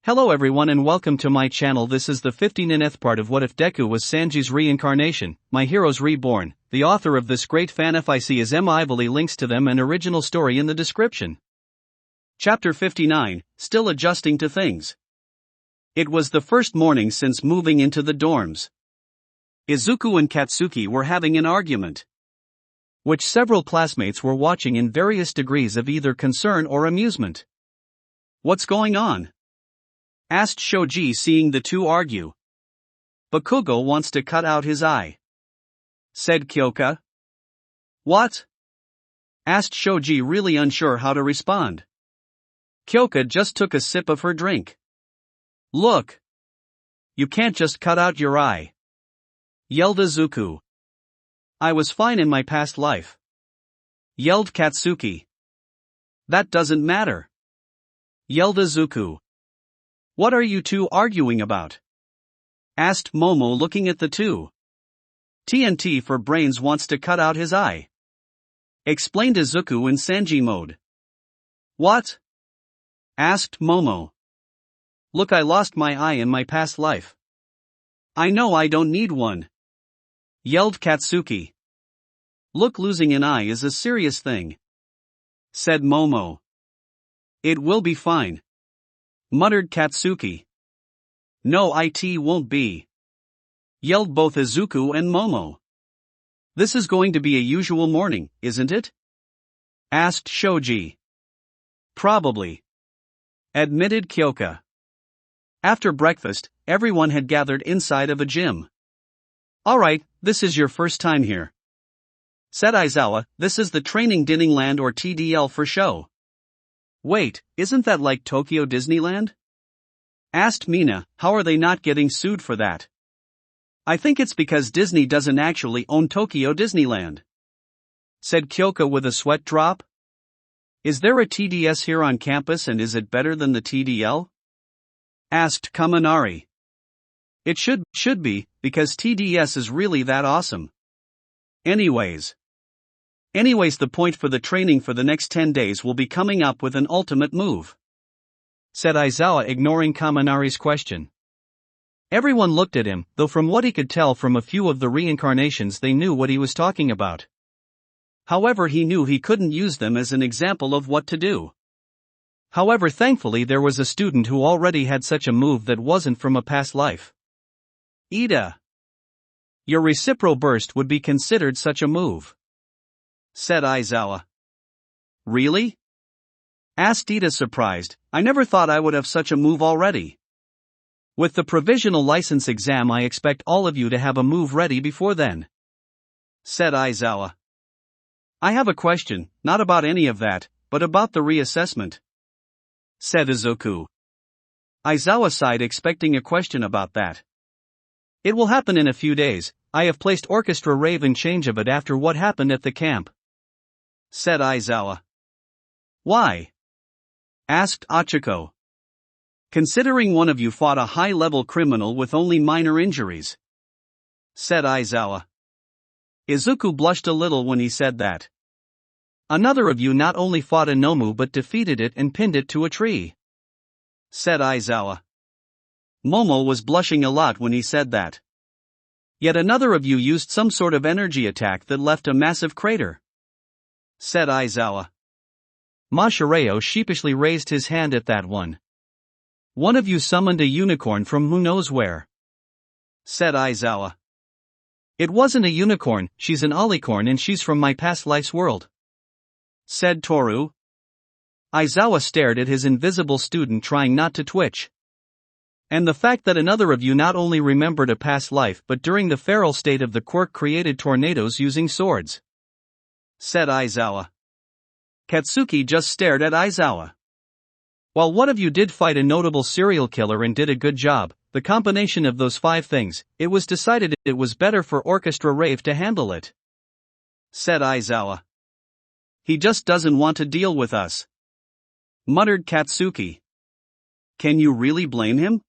Hello everyone and welcome to my channel. This is the 59th part of What If Deku Was Sanji's Reincarnation, My Heroes Reborn. The author of this great fanfic is Ivily. Links to them and original story in the description. Chapter 59, Still Adjusting to Things. It was the first morning since moving into the dorms. Izuku and Katsuki were having an argument, which several classmates were watching in various degrees of either concern or amusement. "What's going on?" asked Shoji, seeing the two argue. "Bakugo wants to cut out his eye," said Kyoka. "What?" asked Shoji, really unsure how to respond. Kyoka just took a sip of her drink. "Look! You can't just cut out your eye," yelled Izuku. "I was fine in my past life," yelled Katsuki. "That doesn't matter," yelled Izuku. "What are you two arguing about?" asked Momo, looking at the two. "TNT for brains wants to cut out his eye," explained Izuku in Sanji mode. "What?" asked Momo. "Look, I lost my eye in my past life." "I know, I don't need one," yelled Katsuki. "Look, losing an eye is a serious thing," said Momo. "It will be fine," muttered Katsuki. "No, it won't be," yelled both Izuku and Momo. "This is going to be a usual morning, isn't it?" asked Shoji. "Probably," admitted Kyoka. After breakfast, everyone had gathered inside of a gym. "Alright, this is your first time here," said Aizawa. "This is the Training Diningland, or TDL for show." "Wait, isn't that like Tokyo Disneyland?" asked Mina. "How are they not getting sued for that?" "I think it's because Disney doesn't actually own Tokyo Disneyland," said Kyoka with a sweat drop. "Is there a TDS here on campus, and is it better than the TDL?" asked Kaminari. "It should be, because TDS is really that awesome. Anyways, the point for the training for the next 10 days will be coming up with an ultimate move," said Aizawa, ignoring Kaminari's question. Everyone looked at him, though from what he could tell from a few of the reincarnations they knew what he was talking about. However, he knew he couldn't use them as an example of what to do. However, thankfully there was a student who already had such a move that wasn't from a past life. "Ida, your reciprocal burst would be considered such a move," said Aizawa. "Really?" asked Ida, surprised. "I never thought I would have such a move already. With the provisional license exam, I expect all of you to have a move ready before then," said Aizawa. "I have a question, not about any of that, but about the reassessment," said Izuku. Aizawa sighed, expecting a question about that. "It will happen in a few days. I have placed Orchestra Rave in change of it after what happened at the camp," said Aizawa. "Why?" asked Achiko. "Considering one of you fought a high-level criminal with only minor injuries," said Aizawa. Izuku blushed a little when he said that. "Another of you not only fought a Nomu but defeated it and pinned it to a tree," said Aizawa. Momo was blushing a lot when he said that. "Yet another of you used some sort of energy attack that left a massive crater," said Aizawa. Mashireo sheepishly raised his hand at that one. "One of you summoned a unicorn from who knows where," said Aizawa. "It wasn't a unicorn, she's an alicorn and she's from my past life's world," said Toru. Aizawa stared at his invisible student, trying not to twitch. "And the fact that another of you not only remembered a past life but during the feral state of the quirk created tornadoes using swords," said Aizawa. Katsuki just stared at Aizawa. "While one of you did fight a notable serial killer and did a good job, the combination of those 5 things, it was decided it was better for Orchestra Rave to handle it," said Aizawa. "He just doesn't want to deal with us," muttered Katsuki. "Can you really blame him?"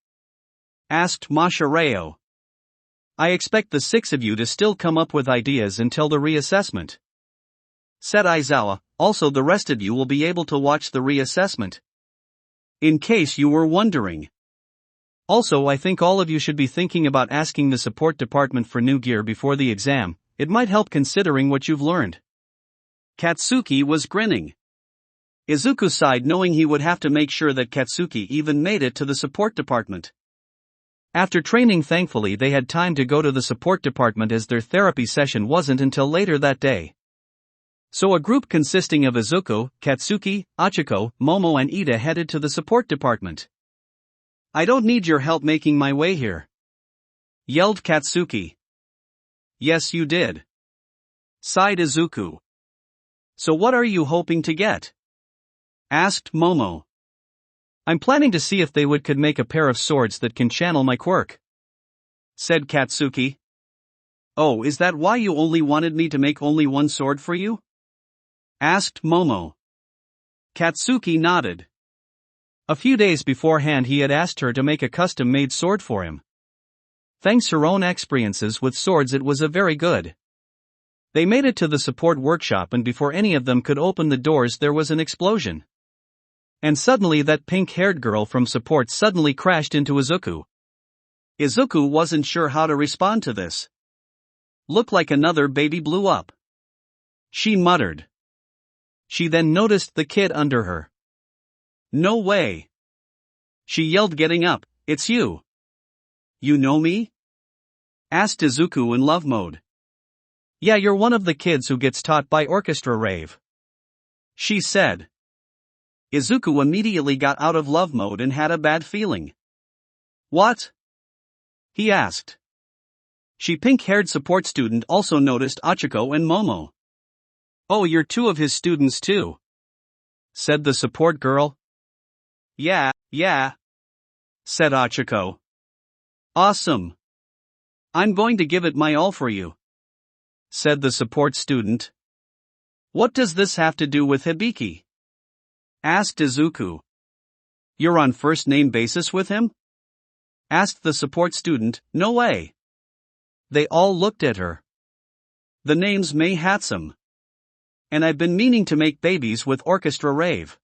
asked Mashireo. "I expect the 6 of you to still come up with ideas until the reassessment," said Aizawa. "Also, the rest of you will be able to watch the reassessment. In case you were wondering," Also, I think all of you should be thinking about asking the support department for new gear before the exam. It might help considering what you've learned. Katsuki was grinning. Izuku sighed, knowing he would have to make sure that Katsuki even made it to the support department. After training, thankfully they had time to go to the support department as their therapy session wasn't until later that day. So a group consisting of Izuku, Katsuki, Achiko, Momo and Ida headed to the support department. "I don't need your help making my way here," yelled Katsuki. "Yes you did," sighed Izuku. "So what are you hoping to get?" asked Momo. "I'm planning to see if they could make a pair of swords that can channel my quirk," said Katsuki. "Oh, is that why you only wanted me to make only one sword for you?" asked Momo. Katsuki nodded. A few days beforehand he had asked her to make a custom-made sword for him. Thanks to her own experiences with swords, it was a very good. They made it to the support workshop, and before any of them could open the doors there was an explosion. And suddenly that pink-haired girl from support suddenly crashed into Izuku. Izuku wasn't sure how to respond to this. "Looked like another baby blew up," she muttered. She then noticed the kid under her. "No way!" she yelled, getting up. "It's you! You know me?" asked Izuku in love mode. "Yeah, you're one of the kids who gets taught by Orchestra Rave," she said. Izuku immediately got out of love mode and had a bad feeling. "What?" he asked. She pink-haired support student also noticed Achiko and Momo. "Oh, you're two of his students too," said the support girl. Yeah, said Achiko. "Awesome. I'm going to give it my all for you," said the support student. "What does this have to do with Hibiki?" asked Izuku. "You're on first-name basis with him?" asked the support student. "No way." They all looked at her. "The name's Mei Hatsum. And I've been meaning to make babies with Orchestra Rave,"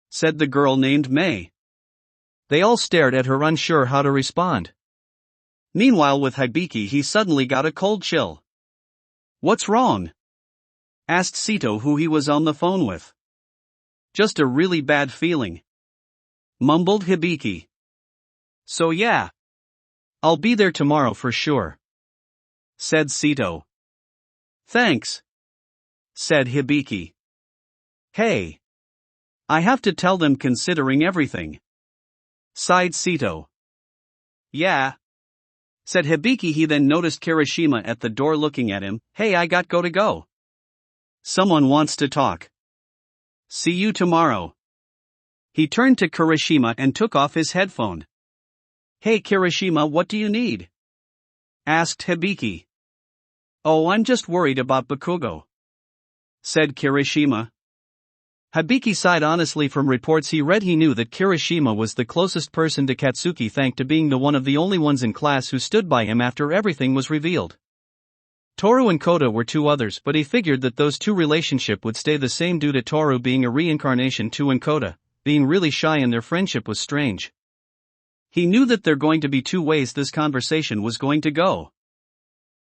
said the girl named Mei. They all stared at her, unsure how to respond. Meanwhile, with Hibiki, he suddenly got a cold chill. "What's wrong?" asked Sito, who he was on the phone with. "Just a really bad feeling," mumbled Hibiki. "So yeah, I'll be there tomorrow for sure," said Sito. "Thanks," said Hibiki. "Hey, I have to tell them considering everything," sighed Sito. "Yeah," said Hibiki. He then noticed Kirishima at the door looking at him. "Hey, I got to go. Someone wants to talk. See you tomorrow." He turned to Kirishima and took off his headphone. "Hey Kirishima, what do you need?" asked Hibiki. "Oh, I'm just worried about Bakugo," said Kirishima. Hibiki sighed. Honestly, from reports he read, he knew that Kirishima was the closest person to Katsuki, thanks to being one of the only ones in class who stood by him after everything was revealed. Toru and Kota were two others, but he figured that those two relationship would stay the same due to Toru being a reincarnation too and Kota being really shy, and their friendship was strange. He knew that there going to be two ways this conversation was going to go.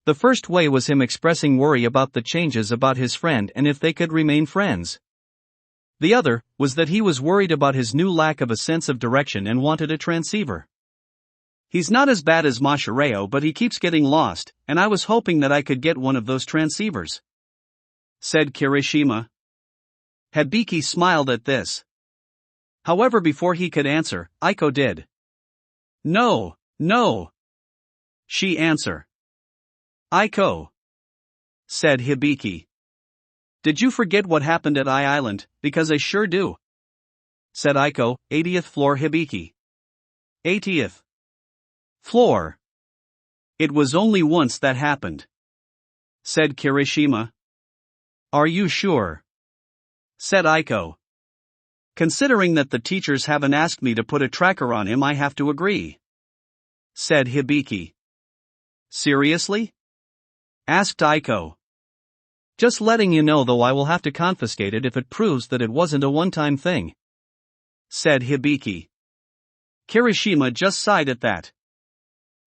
The first way was him expressing worry about the changes about his friend and if they could remain friends. The other was that he was worried about his new lack of a sense of direction and wanted a transceiver. "He's not as bad as Mashireo, but he keeps getting lost, and I was hoping that I could get one of those transceivers," said Kirishima. Hibiki smiled at this. However, before he could answer, Aiko did. No, she answered. "Aiko," said Hibiki. "Did you forget what happened at Island? Because I sure do," said Aiko. 80th floor. Hibiki. 80th floor. "It was only once that happened," said Kirishima. "Are you sure?" said Aiko. "Considering that the teachers haven't asked me to put a tracker on him, I have to agree," said Hibiki. "Seriously?" asked Aiko. "Just letting you know, though, I will have to confiscate it if it proves that it wasn't a one-time thing," said Hibiki. Kirishima just sighed at that.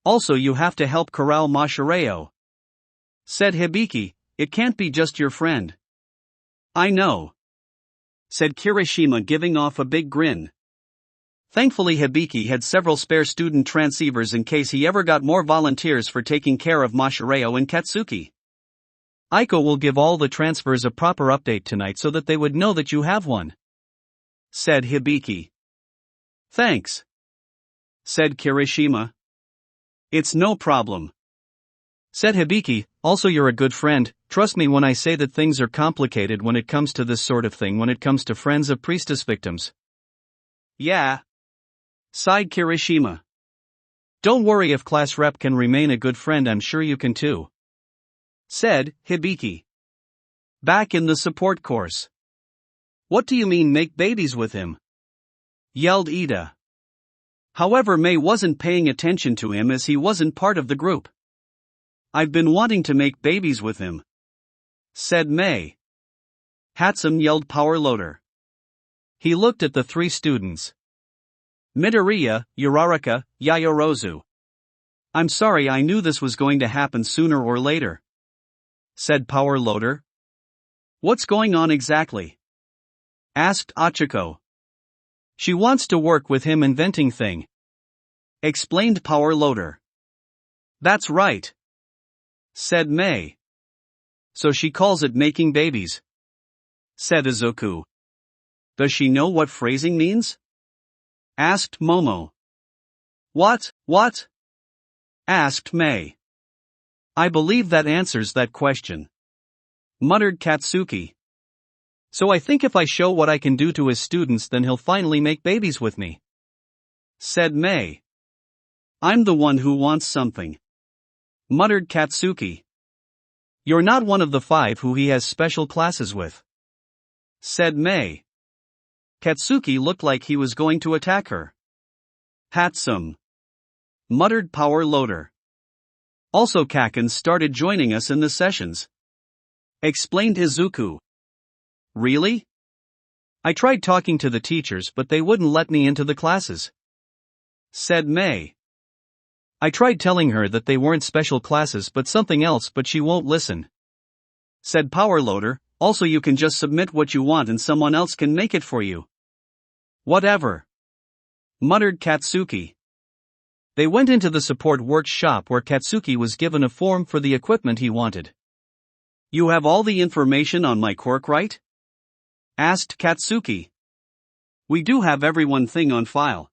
Also, you have to help corral Mashireo, said Hibiki. It can't be just your friend. I know, said Kirishima, giving off a big grin. Thankfully, Hibiki had several spare student transceivers in case he ever got more volunteers for taking care of Mashireo and Katsuki. Aiko will give all the transfers a proper update tonight so that they would know that you have one, said Hibiki. Thanks, said Kirishima. It's no problem, said Hibiki. Also, you're a good friend. Trust me when I say that things are complicated when it comes to this sort of thing, when it comes to friends of priestess victims. Yeah, sighed Kirishima. Don't worry, if class rep can remain a good friend, I'm sure you can too, said Hibiki. Back in the support course. What do you mean make babies with him? Yelled Ida. However, May wasn't paying attention to him as he wasn't part of the group. I've been wanting to make babies with him, said May. Hatsum, yelled Power Loader. He looked at the three students. Midoriya, Uraraka, Yayorozu. I'm sorry, I knew this was going to happen sooner or later, said Power Loader. What's going on exactly? Asked Achiko. She wants to work with him inventing thing, explained Power Loader. That's right, said May. So she calls it making babies, said Izuku. Does she know what phrasing means? Asked Momo. What? Asked May. I believe that answers that question, muttered Katsuki. So I think if I show what I can do to his students, then he'll finally make babies with me, said May. I'm the one who wants something, muttered Katsuki. You're not one of the 5 who he has special classes with, said May. Katsuki looked like he was going to attack her. Hatsum, muttered Power Loader. Also, Kaken started joining us in the sessions, explained Izuku. Really? I tried talking to the teachers, but they wouldn't let me into the classes, said May. I tried telling her that they weren't special classes but something else, but she won't listen, said Power Loader. Also, you can just submit what you want and someone else can make it for you. Whatever, muttered Katsuki. They went into the support workshop where Katsuki was given a form for the equipment he wanted. You have all the information on my quirk, right? Asked Katsuki. We do have everyone thing on file,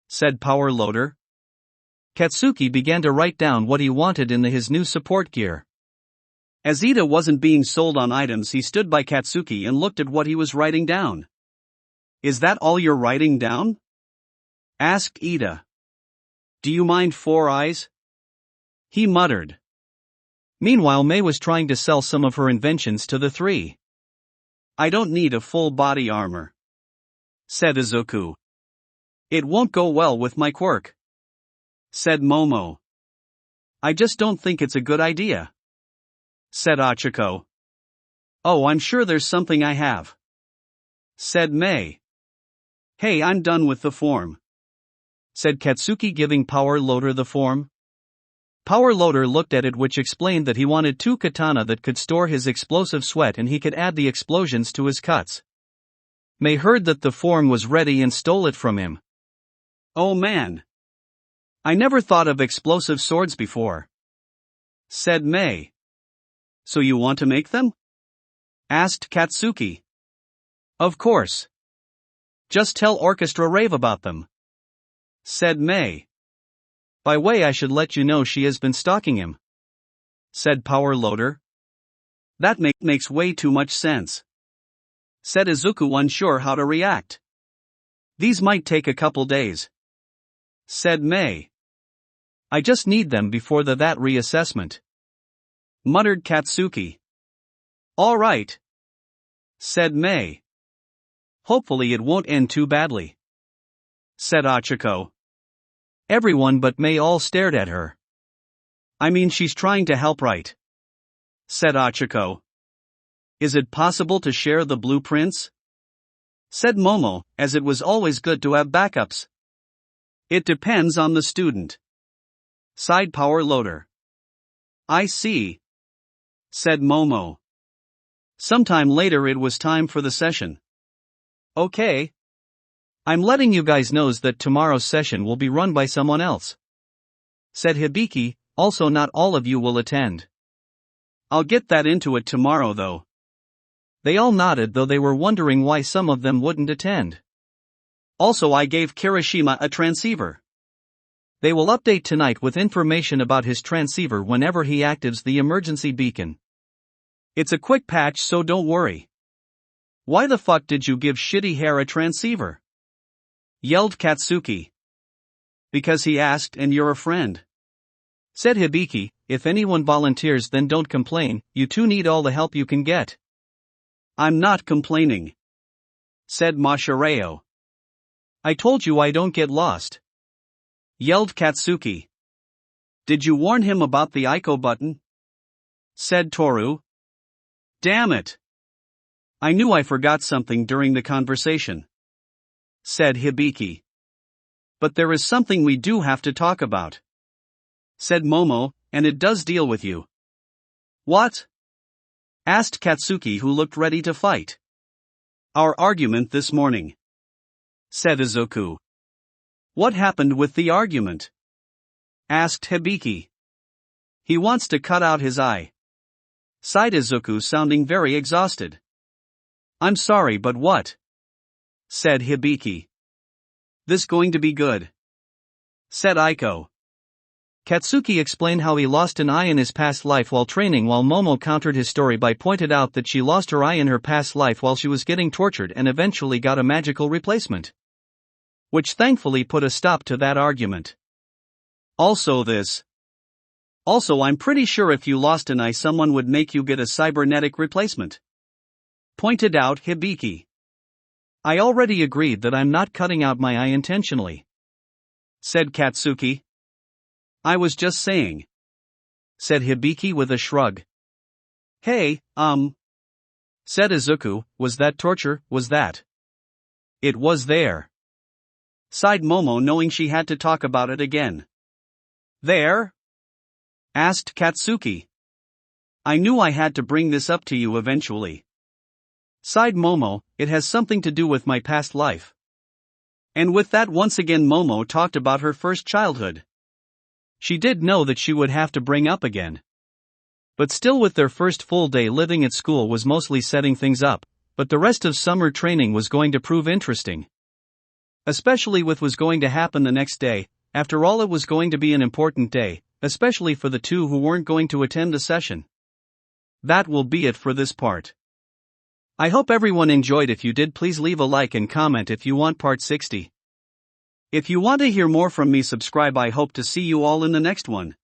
said Power Loader. Katsuki began to write down what he wanted in his new support gear. As Ida wasn't being sold on items, he stood by Katsuki and looked at what he was writing down. Is that all you're writing down? Asked Ida. Do you mind 4 eyes? He muttered. Meanwhile, May was trying to sell some of her inventions to the 3. I don't need a full body armor, said Izuku. It won't go well with my quirk, said Momo. I just don't think it's a good idea, said Achiko. Oh, I'm sure there's something I have, said May. Hey, I'm done with the form, said Katsuki, giving Power Loader the form. Power Loader looked at it, which explained that he wanted 2 katana that could store his explosive sweat and he could add the explosions to his cuts. May heard that the form was ready and stole it from him. Oh man! I never thought of explosive swords before, said May. So you want to make them? Asked Katsuki. Of course. Just tell Orchestra Rave about them, said May. By way, I should let you know she has been stalking him, said Power Loader. That makes way too much sense, said Izuku, unsure how to react. These might take a couple days, said May. I just need them before that reassessment, muttered Katsuki. All right, said May. Hopefully it won't end too badly, said Achiko. Everyone but May all stared at her. I mean, she's trying to help, right? Said Achiko. Is it possible to share the blueprints? Said Momo, as it was always good to have backups. It depends on the student. Side power loader. I see, said Momo. Sometime later it was time for the session. Okay. I'm letting you guys know that tomorrow's session will be run by someone else, said Hibiki. Also, not all of you will attend. I'll get that into it tomorrow though. They all nodded, though they were wondering why some of them wouldn't attend. Also, I gave Kirishima a transceiver. They will update tonight with information about his transceiver whenever he activates the emergency beacon. It's a quick patch, so don't worry. Why the fuck did you give shitty hair a transceiver? Yelled Katsuki. Because he asked and you're a friend, said Hibiki. If anyone volunteers, then don't complain, you two need all the help you can get. I'm not complaining, said Mashireo. I told you I don't get lost, yelled Katsuki. Did you warn him about the Aiko button? Said Toru. Damn it. I knew I forgot something during the conversation, said Hibiki. But there is something we do have to talk about, said Momo, and it does deal with you. What? Asked Katsuki, who looked ready to fight. Our argument this morning, said Izuku. What happened with the argument? Asked Hibiki. He wants to cut out his eye, sighed Izuku, sounding very exhausted. I'm sorry, but what? Said Hibiki. This going to be good, said Aiko. Katsuki explained how he lost an eye in his past life while training, while Momo countered his story by pointing out that she lost her eye in her past life while she was getting tortured and eventually got a magical replacement, which thankfully put a stop to that argument. Also, I'm pretty sure if you lost an eye, someone would make you get a cybernetic replacement, pointed out Hibiki. I already agreed that I'm not cutting out my eye intentionally, said Katsuki. I was just saying, said Hibiki with a shrug. Hey, said Izuku, was that torture? Was that? It was there, sighed Momo, knowing she had to talk about it again. There? Asked Katsuki. I knew I had to bring this up to you eventually, sighed Momo. It has something to do with my past life. And with that, once again Momo talked about her first childhood. She did know that she would have to bring up again. But still, with their first full day living at school was mostly setting things up, but the rest of summer training was going to prove interesting. Especially with what was going to happen the next day. After all, it was going to be an important day, especially for the two who weren't going to attend the session. That will be it for this part. I hope everyone enjoyed. If you did, please leave a like and comment if you want part 60. If you want to hear more from me, subscribe. I hope to see you all in the next one.